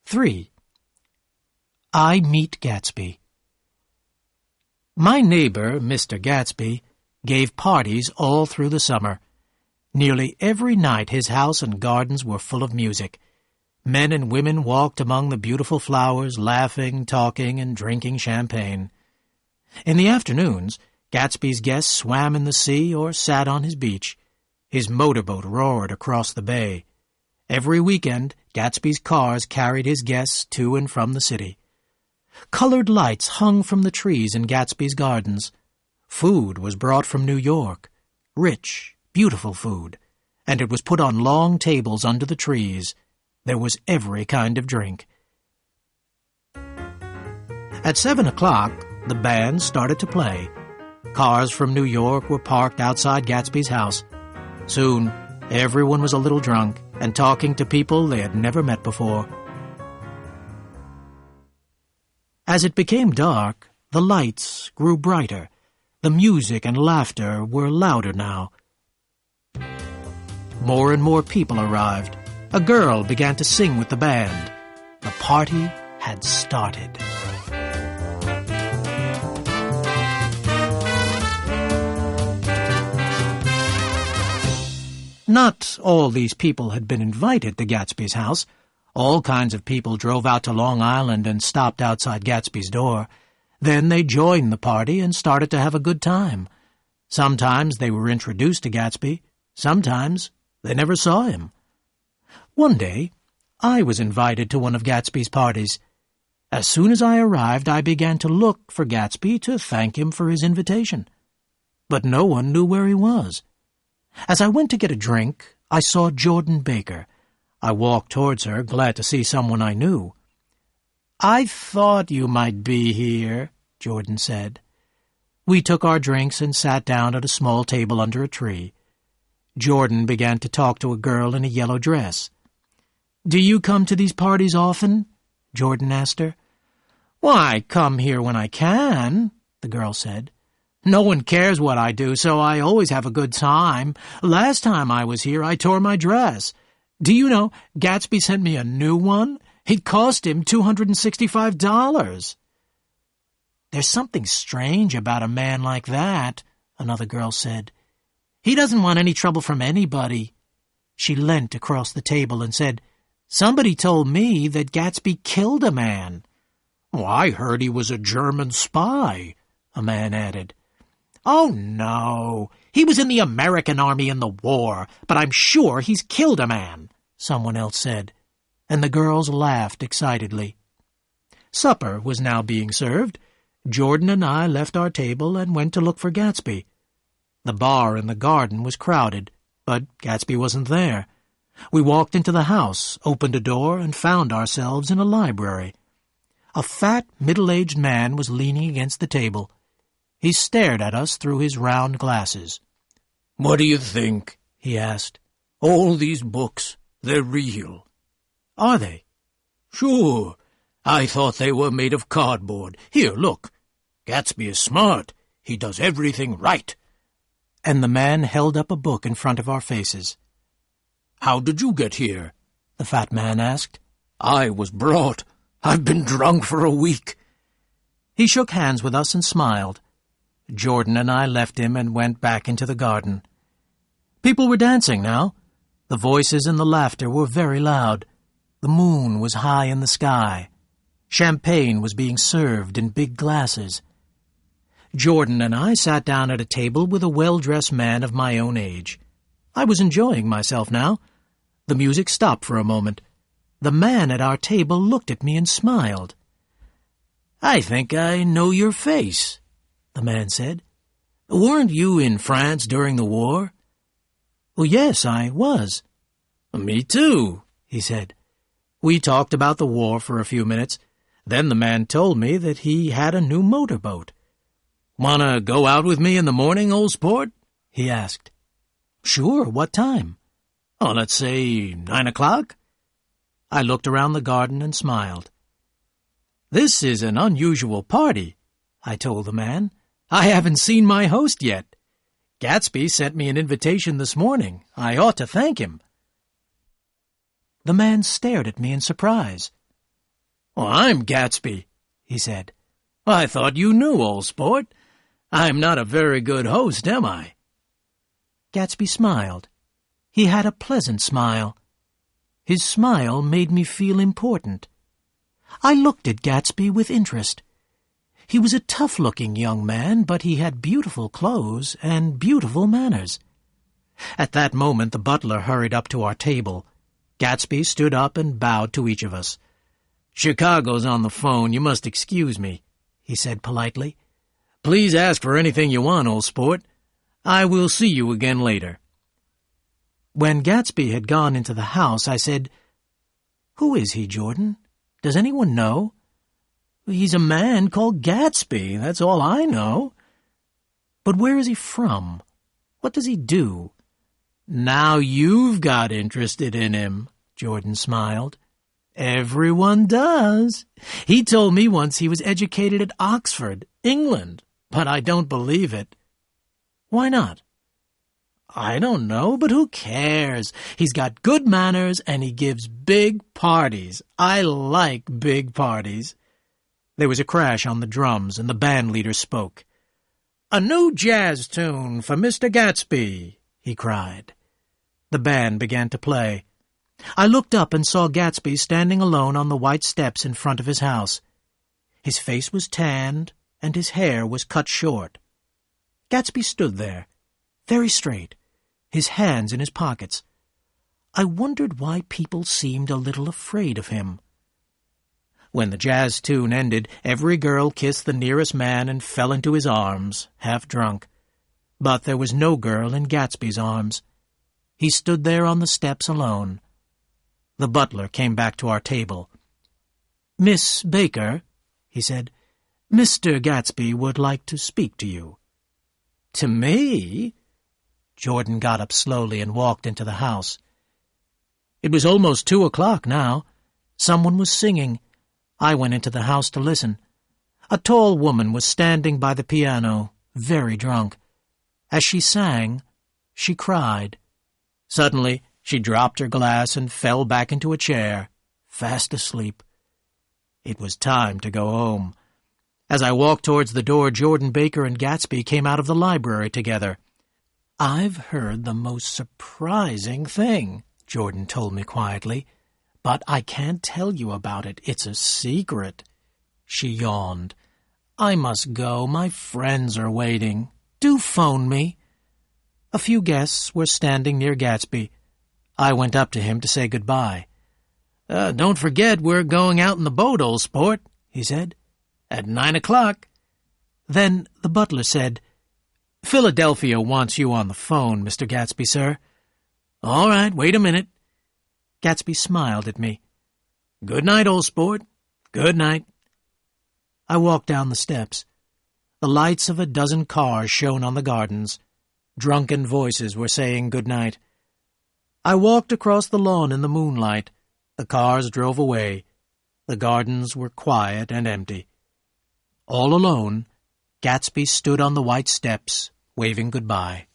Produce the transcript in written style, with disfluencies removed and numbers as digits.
3. I Meet Gatsby. My neighbor, Mr. Gatsby, gave parties all through the summer. Nearly every night his house and gardens were full of music. Men and women walked among the beautiful flowers, laughing, talking, and drinking champagne. In the afternoons, Gatsby's guests swam in the sea or sat on his beach. His motorboat roared across the bay. Every weekend, Gatsby's cars carried his guests to and from the city. Colored lights hung from the trees in Gatsby's gardens. Food was brought from New York, rich, beautiful food, and it was put on long tables under the trees. There was every kind of drink. At 7 o'clock, the band started to play. Cars from New York were parked outside Gatsby's house. Soon, everyone was a little drunk and talking to people they had never met before. As it became dark, the lights grew brighter. The music and laughter were louder now. More and more people arrived. A girl began to sing with the band. The party had started. Not all these people had been invited to Gatsby's house. All kinds of people drove out to Long Island and stopped outside Gatsby's door. Then they joined the party and started to have a good time. Sometimes they were introduced to Gatsby. Sometimes they never saw him. One day, I was invited to one of Gatsby's parties. As soon as I arrived, I began to look for Gatsby to thank him for his invitation. But no one knew where he was. As I went to get a drink, I saw Jordan Baker. I walked towards her, glad to see someone I knew. "I thought you might be here," Jordan said. We took our drinks and sat down at a small table under a tree. Jordan began to talk to a girl in a yellow dress. "Do you come to these parties often?" Jordan asked her. "Why, I come here when I can," the girl said. "No one cares what I do, so I always have a good time. Last time I was here, I tore my dress. Do you know, Gatsby sent me a new one? It cost him $265. "There's something strange about a man like that," another girl said. "He doesn't want any trouble from anybody." She leant across the table and said, "Somebody told me that Gatsby killed a man." "Oh, I heard he was a German spy," a man added. "Oh, no. He was in the American army in the war, but I'm sure he's killed a man," someone else said, and the girls laughed excitedly. Supper was now being served. Jordan and I left our table and went to look for Gatsby. The bar in the garden was crowded, but Gatsby wasn't there. We walked into the house, opened a door, and found ourselves in a library. A fat, middle-aged man was leaning against the table. He stared at us through his round glasses. "What do you think?" he asked. "All these books, they're real." "Are they?" "Sure. I thought they were made of cardboard. Here, look. Gatsby is smart. He does everything right." And the man held up a book in front of our faces. "How did you get here?" the fat man asked. "I was brought. I've been drunk for a week." He shook hands with us and smiled. Jordan and I left him and went back into the garden. People were dancing now. The voices and the laughter were very loud. The moon was high in the sky. Champagne was being served in big glasses. Jordan and I sat down at a table with a well-dressed man of my own age. I was enjoying myself now. The music stopped for a moment. The man at our table looked at me and smiled. "I think I know your face," the man said. "Weren't you in France during the war?" "Well, yes, I was." "Me too," he said. We talked about the war for a few minutes. Then the man told me that he had a new motorboat. "Want to go out with me in the morning, old sport?" he asked. "Sure, what time?" "Oh, let's say 9 o'clock. I looked around the garden and smiled. "This is an unusual party," I told the man. "I haven't seen my host yet. Gatsby sent me an invitation this morning. I ought to thank him." The man stared at me in surprise. "Oh, I'm Gatsby," he said. "I thought you knew, old sport. I'm not a very good host, am I?" Gatsby smiled. He had a pleasant smile. His smile made me feel important. I looked at Gatsby with interest. He was a tough-looking young man, but he had beautiful clothes and beautiful manners. At that moment the butler hurried up to our table. Gatsby stood up and bowed to each of us. "Chicago's on the phone. You must excuse me," he said politely. "Please ask for anything you want, old sport. I will see you again later." When Gatsby had gone into the house, I said, "Who is he, Jordan? Does anyone know?" "He's a man called Gatsby, that's all I know." "But where is he from? What does he do?" "Now you've got interested in him," Jordan smiled. "Everyone does. He told me once he was educated at Oxford, England, but I don't believe it." "Why not?" "I don't know, but who cares? He's got good manners and he gives big parties. I like big parties." There was a crash on the drums and the band leader spoke. "A new jazz tune for Mr. Gatsby," he cried. The band began to play. I looked up and saw Gatsby standing alone on the white steps in front of his house. His face was tanned and his hair was cut short. Gatsby stood there, very straight, his hands in his pockets. I wondered why people seemed a little afraid of him. When the jazz tune ended, every girl kissed the nearest man and fell into his arms, half drunk. But there was no girl in Gatsby's arms. He stood there on the steps alone. The butler came back to our table. "Miss Baker," he said, "Mr. Gatsby would like to speak to you." "To me?" Jordan got up slowly and walked into the house. It was almost 2 o'clock now. Someone was singing. I went into the house to listen. A tall woman was standing by the piano, very drunk. As she sang, she cried. Suddenly, she dropped her glass and fell back into a chair, fast asleep. It was time to go home. As I walked towards the door, Jordan Baker and Gatsby came out of the library together. "I've heard the most surprising thing," Jordan told me quietly, "but I can't tell you about it. It's a secret." She yawned. "I must go. My friends are waiting. Do phone me." A few guests were standing near Gatsby. I went up to him to say goodbye. "Don't forget we're going out in the boat, old sport," he said. "At 9 o'clock. Then the butler said, "Philadelphia wants you on the phone, Mr. Gatsby, sir." "All right, wait a minute." Gatsby smiled at me. "Good night, old sport. Good night." I walked down the steps. The lights of a dozen cars shone on the gardens. Drunken voices were saying good night. I walked across the lawn in the moonlight. The cars drove away. The gardens were quiet and empty. All alone, Gatsby stood on the white steps, waving goodbye.